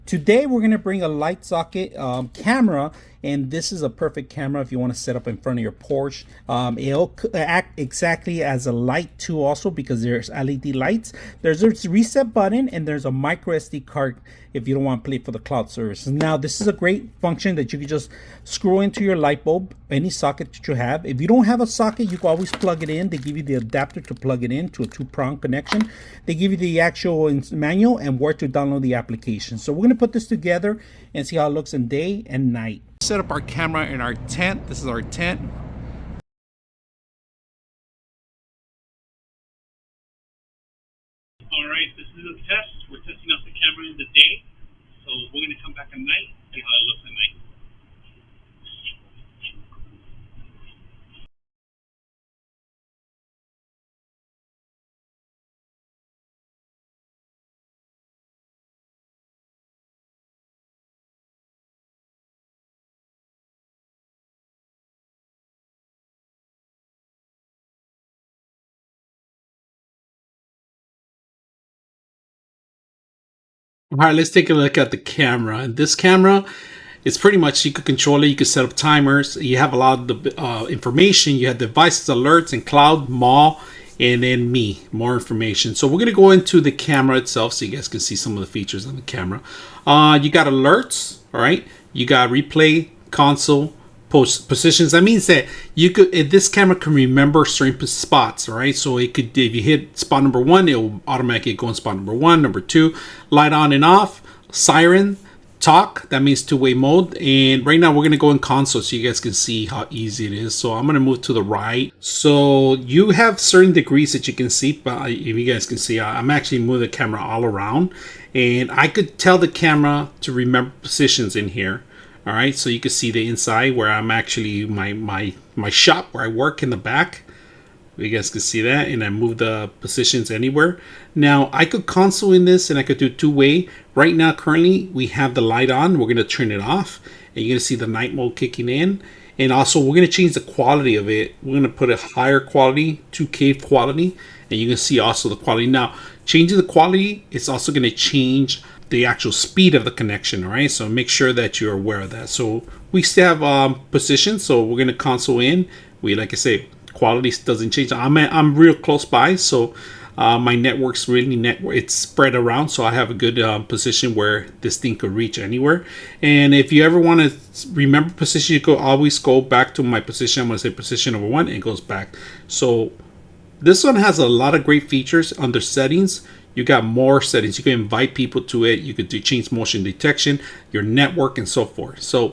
Today we're going to bring a light socket camera, and this is a perfect camera if you want to set up in front of your porch. It'll act exactly as a light too, also because there's LED lights. There's a reset button, and there's a micro SD card if you don't want to play for the cloud service. Now this is a great function that you can just screw into your light bulb, any socket that you have. If you don't have a socket, you can always plug it in. They give you the adapter to plug it in to a 2-prong connection. They give you the actual manual and where to download the application. So we're going to put this together and see how it looks in day and night. Set up our camera in our tent. This is our tent. All right, this is a test. We're testing out the camera in the day, so we're going to come back at night, see how it looks at night. All right, let's take a look at the camera. And this camera, it's pretty much, you could control it. You could set up timers. You have a lot of the information. You have devices, alerts, and cloud, mall, and then more information. So we're going to go into the camera itself so you guys can see some of the features on the camera. You got alerts, all right? You got replay, console, positions. That means that you could, this camera can remember certain spots, all right? So it could, if you hit spot number 1, it will automatically go on spot number 1, number 2, light on and off, siren, talk, that means two-way mode. And right now we're going to go in console so you guys can see how easy it is. So I'm going to move to the right. So you have certain degrees that you can see, but if you guys can see, I'm actually moving the camera all around, and I could tell the camera to remember positions in here. All right, so you can see the inside where I'm actually my shop where I work in the back. You guys can see that, and I move the positions anywhere. Now I could console in this, and I could do two-way. Right now, currently we have the light on. We're gonna turn it off, and you're gonna see the night mode kicking in. And also we're gonna change the quality of it. We're gonna put a higher quality, 2K quality, and you can see also the quality. Now changing the quality, it's also gonna change the actual speed of the connection. All right, so make sure that you're aware of that. So we still have position, so we're gonna console in. We, like I say, quality doesn't change. I'm real close by, so my network's really it's spread around, so I have a good position where this thing could reach anywhere. And if you ever want to remember position, you could always go back to my position. I'm gonna say position number 1, and it goes back. So this one has a lot of great features. Under settings, you got more settings. You can invite people to it. You could do change motion detection, your network, and so forth. So